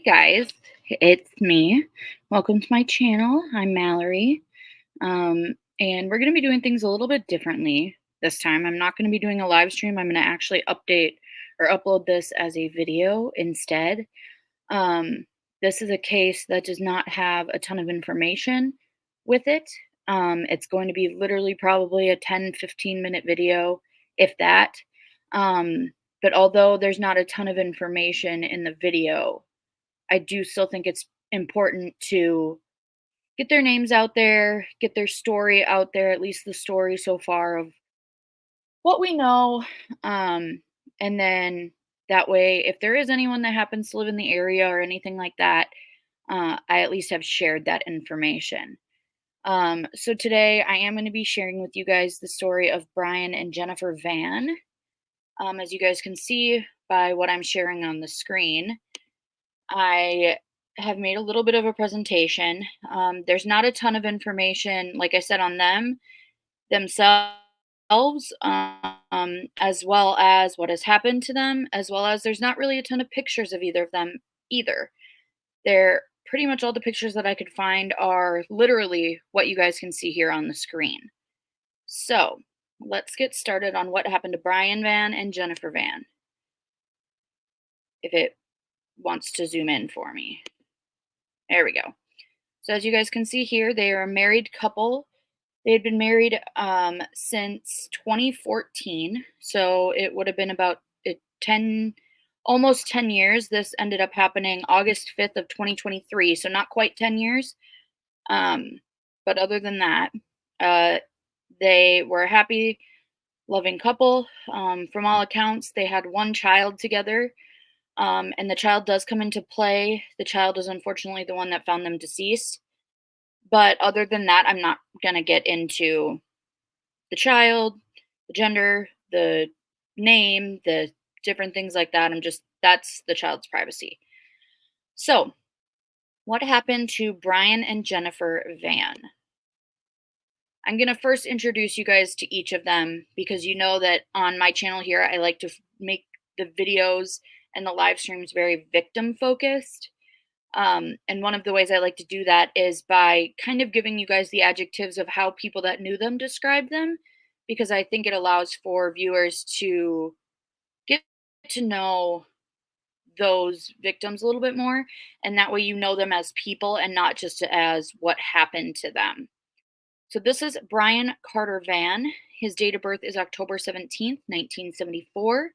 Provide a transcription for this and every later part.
Guys, it's me. Welcome to my channel. I'm Mallory. And we're going to be doing things a little bit differently this time. I'm not going to be doing a live stream. I'm going to actually update or upload this as a video instead. Um, this is a case that does not have a ton of information with it. It's going to be literally probably a 10-15 minute video, if that. But although there's not a ton of information in the video, I do still think it's important to get their names out there, get their story out there, at least the story so far of what we know. And then that way, if there is anyone that happens to live in the area or anything like that, I at least have shared that information. So today I am going to be sharing with you guys the story of Brian and Jennifer Vann. As you guys can see by what I'm sharing on the screen, I have made a little bit of a presentation. There's not a ton of information, like I said, on them themselves, as well as what has happened to them, as well as there's not really a ton of pictures of either of them either. They're pretty much all the pictures that I could find are literally what you guys can see here on the screen. So let's get started on what happened to Brian Vann and Jennifer Vann, if it wants to zoom in for me. There we go. So as you guys can see here, they are a married couple. They had been married since 2014, so it would have been about 10, almost 10 years. This ended up happening August 5th of 2023, so not quite 10 years. But other than that, they were a happy, loving couple. From all accounts, they had one child together. And the child does come into play. The child is unfortunately the one that found them deceased. But other than that, I'm not going to get into the child, the gender, the name, the different things like that. That's the child's privacy. So, what happened to Brian and Jennifer Vann? I'm going to first introduce you guys to each of them because you know that on my channel here, I like to make the videos and the live streams very victim focused. And one of the ways I like to do that is by kind of giving you guys the adjectives of how people that knew them described them, because I think it allows for viewers to get to know those victims a little bit more. And that way you know them as people and not just as what happened to them. So this is Brian Carter Vann. His date of birth is October 17th, 1974.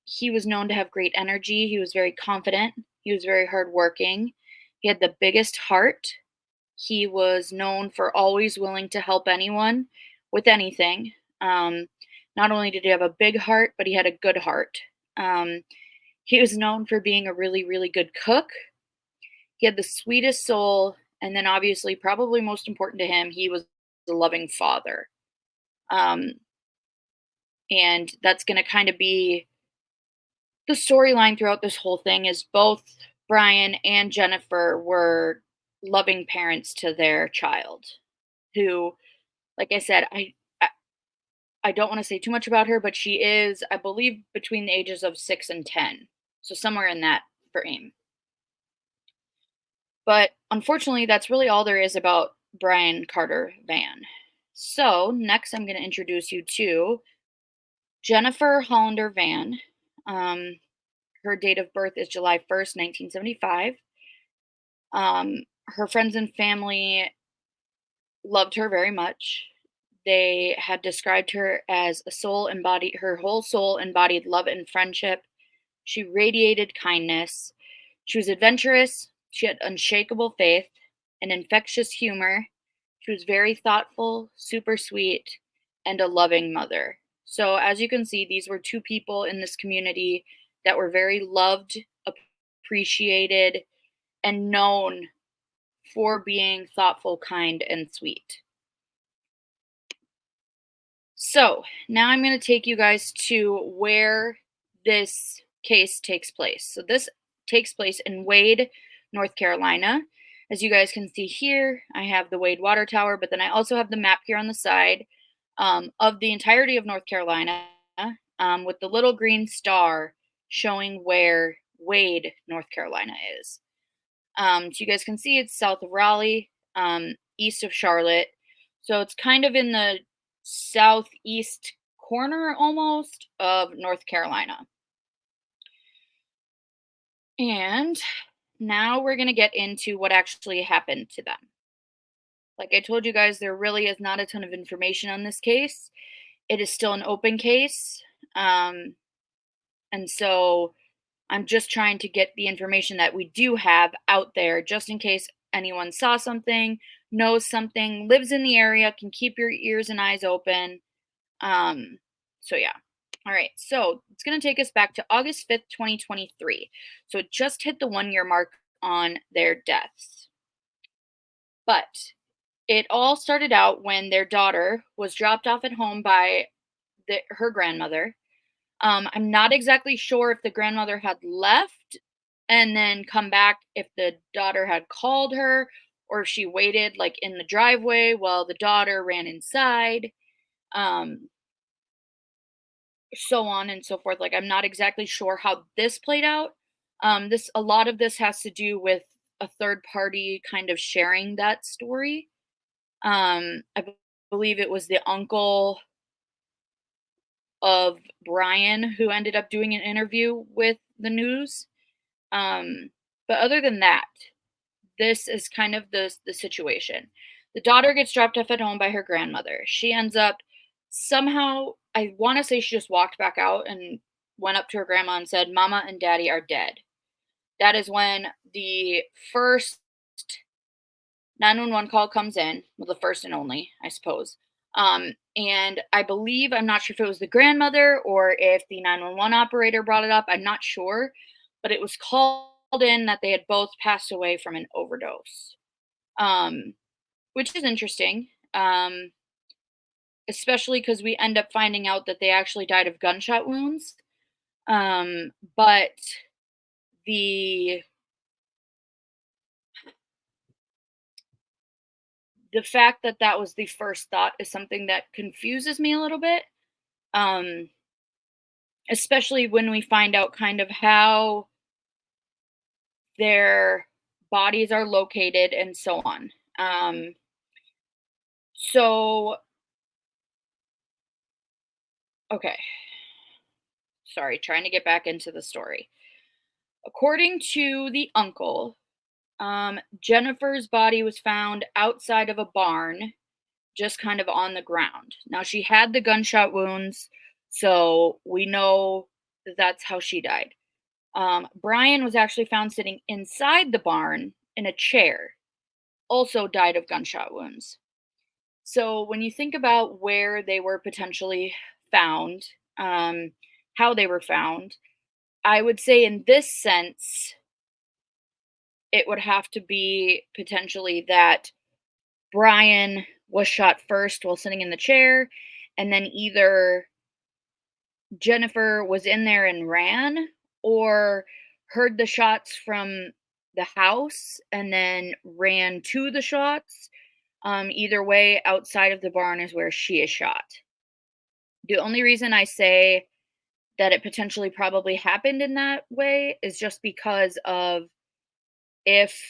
He was known to have great energy. He was very confident. He was very hardworking. He had the biggest heart. He was known for always willing to help anyone with anything. Not only did he have a big heart, but he had a good heart. He was known for being a really, really good cook. He had the sweetest soul. And then, obviously, probably most important to him, he was a loving father. And that's going to kind of be the storyline throughout this whole thing is both Brian and Jennifer were loving parents to their child, who, like I said, I don't want to say too much about her, but she is, I believe, between the ages of 6 and 10. So somewhere in that frame. But unfortunately, that's really all there is about Brian Carter Vann. So next, I'm going to introduce you to Jennifer Hollander Vann. Her date of birth is July 1st, 1975. Her friends and family loved her very much. They had described her as her whole soul embodied love and friendship. She radiated kindness. She was adventurous. She had unshakable faith, an infectious humor. She was very thoughtful, super sweet, and a loving mother. So as you can see, these were two people in this community that were very loved, appreciated, and known for being thoughtful, kind, and sweet. So now I'm going to take you guys to where this case takes place. So this takes place in Wade, North Carolina. As you guys can see here, I have the Wade Water Tower, but then I also have the map here on the side of the entirety of North Carolina with the little green star showing where Wade, North Carolina is. So you guys can see it's south of Raleigh, east of Charlotte. So it's kind of in the southeast corner almost of North Carolina. And now we're going to get into what actually happened to them. Like I told you guys, there really is not a ton of information on this case. It is still an open case. Um, and so I'm just trying to get the information that we do have out there just in case anyone saw something, knows something, lives in the area, can keep your ears and eyes open. Um, so yeah. All right. So it's going to take us back to August 5th, 2023. So it just hit the 1 year mark on their deaths. But it all started out when their daughter was dropped off at home by her grandmother. I'm not exactly sure if the grandmother had left and then come back, if the daughter had called her, or if she waited like in the driveway while the daughter ran inside. Um, so on and so forth. Like I'm not exactly sure how this played out. This a lot of this has to do with a third party kind of sharing that story. Believe it was the uncle of Brian who ended up doing an interview with the news. Um, but other than that, this is kind of the situation. The daughter gets dropped off at home by her grandmother. She ends up somehow, I want to say she just walked back out and went up to her grandma and said, "Mama and Daddy are dead." That is when the first 911 call comes in. Well, the first and only, I suppose. And I believe, I'm not sure if it was the grandmother or if the 911 operator brought it up. I'm not sure, but it was called in that they had both passed away from an overdose, um, which is interesting, especially because we end up finding out that they actually died of gunshot wounds. But the the fact that that was the first thought is something that confuses me a little bit. Um, Especially when we find out kind of how their bodies are located and so on. So okay, sorry, trying to get back into the story. According to the uncle, Jennifer's body was found outside of a barn, just kind of on the ground. Now, she had the gunshot wounds, so we know that that's how she died. Brian was actually found sitting inside the barn in a chair, also died of gunshot wounds. So, when you think about where they were potentially found, um, how they were found, I would say in this sense, it would have to be potentially that Brian was shot first while sitting in the chair, and then either Jennifer was in there and ran, or heard the shots from the house and then ran to the shots. Either way, outside of the barn is where she is shot. The only reason I say that it potentially probably happened in that way is just because of, if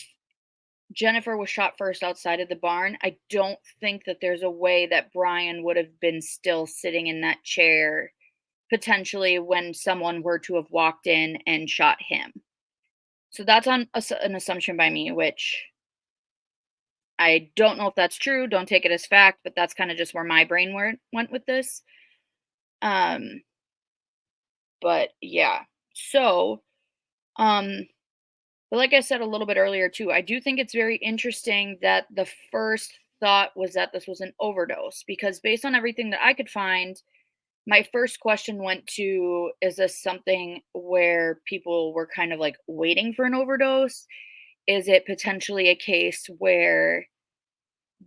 Jennifer was shot first outside of the barn, I don't think that there's a way that Brian would have been still sitting in that chair potentially when someone were to have walked in and shot him. So that's an assumption by me, which I don't know if that's true. Don't take it as fact, but that's kind of just where my brain went with this. Um, but yeah. So, um, but like I said a little bit earlier too, I do think it's very interesting that the first thought was that this was an overdose, because based on everything that I could find, my first question went to, is this something where people were kind of like waiting for an overdose? Is it potentially a case where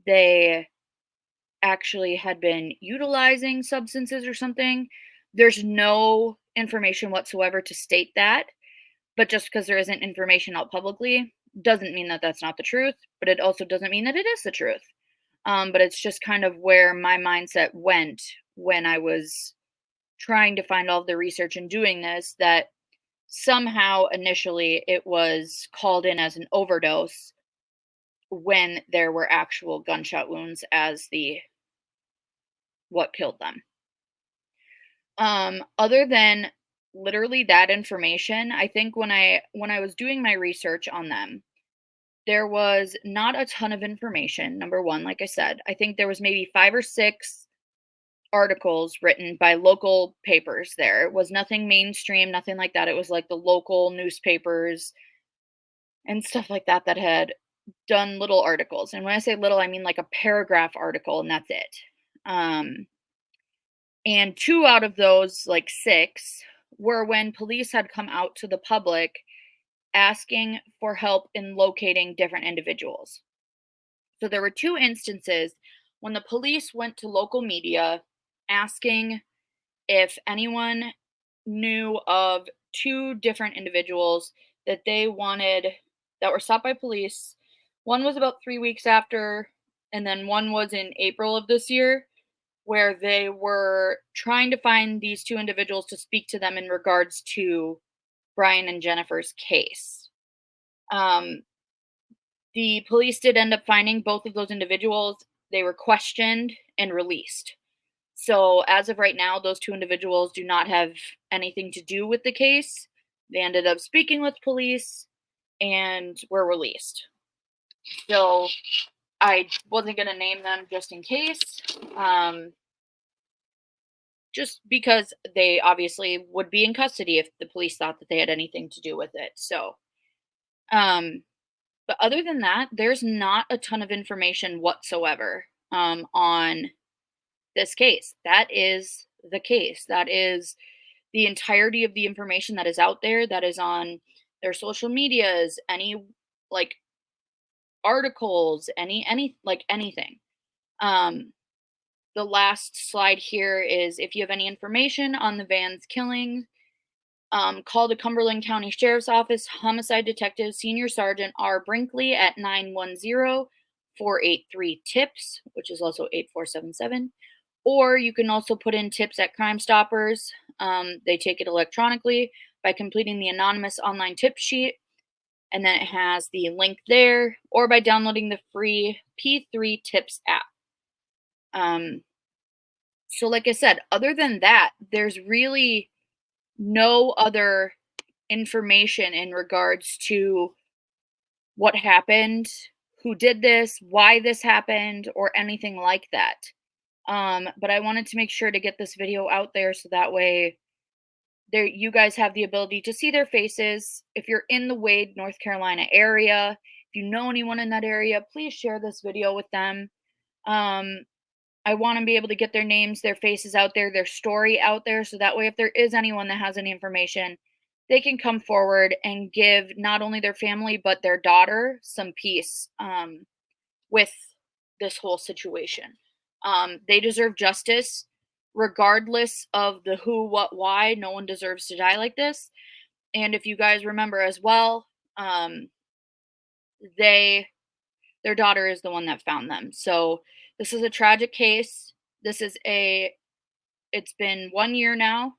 they actually had been utilizing substances or something? There's no information whatsoever to state that, but just because there isn't information out publicly doesn't mean that that's not the truth, but it also doesn't mean that it is the truth. But it's just kind of where my mindset went when I was trying to find all of the research and doing this, that somehow initially it was called in as an overdose when there were actual gunshot wounds as the what killed them. Other than literally that information, I think when I was doing my research on them, there was not a ton of information. Number 1, like I said, I think there was maybe 5 or 6 articles written by local papers there. It was nothing mainstream, nothing like that. It was like the local newspapers and stuff like that that had done little articles. And when I say little, I mean like a paragraph article and that's it. Um and 2 out of those like 6 were when police had come out to the public asking for help in locating different individuals. So there were 2 instances when the police went to local media asking if anyone knew of 2 different individuals that they wanted that were stopped by police. One was about 3 weeks after, and then one was in April of this year, where they were trying to find these 2 individuals to speak to them in regards to Brian and Jennifer's case. Um, the police did end up finding both of those individuals. They were questioned and released. So, as of right now, those 2 individuals do not have anything to do with the case. They ended up speaking with police and were released. So, I wasn't going to name them just in case, just because they obviously would be in custody if the police thought that they had anything to do with it. So, um, but other than that, there's not a ton of information whatsoever on this case. That is the case. That is the entirety of the information that is out there, that is on their social medias, any like articles, any like anything. Um the last slide here is if you have any information on the Vann's killing, call the Cumberland County Sheriff's Office Homicide Detective Senior Sergeant R. Brinkley at 910-483-TIPS, which is also 8477. Or you can also put in tips at Crime Stoppers. They take it electronically by completing the anonymous online tip sheet, and then it has the link there, or by downloading the free P3 Tips app. So, like I said, other than that, there's really no other information in regards to what happened, who did this, why this happened, or anything like that. But I wanted to make sure to get this video out there so that way there you guys have the ability to see their faces. If you're in the Wade, North Carolina area, if you know anyone in that area, please share this video with them. I want to be able to get their names, their faces out there, their story out there, so that way if there is anyone that has any information, they can come forward and give not only their family but their daughter some peace with this whole situation. They deserve justice regardless of the who, what, why. No one deserves to die like this. And if you guys remember as well, they their daughter is the one that found them. So this is a tragic case. It's been 1 year now.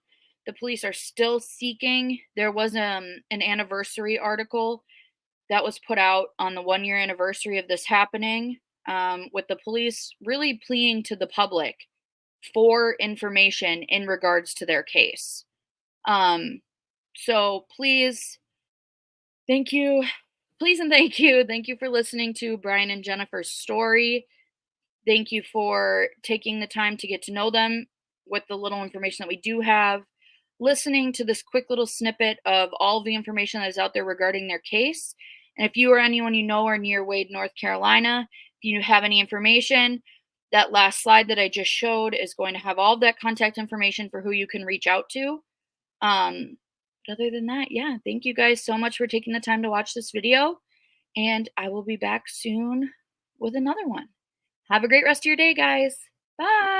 The police are still seeking. There was an anniversary article that was put out on the 1 year anniversary of this happening, with the police really pleading to the public for information in regards to their case. So please, thank you. Please and thank you. Thank you for listening to Brian and Jennifer's story. Thank you for taking the time to get to know them with the little information that we do have, listening to this quick little snippet of all of the information that is out there regarding their case. And if you or anyone you know are near Wade, North Carolina, if you have any information, that last slide that I just showed is going to have all of that contact information for who you can reach out to. But other than that, yeah, thank you guys so much for taking the time to watch this video. And I will be back soon with another one. Have a great rest of your day, guys. Bye.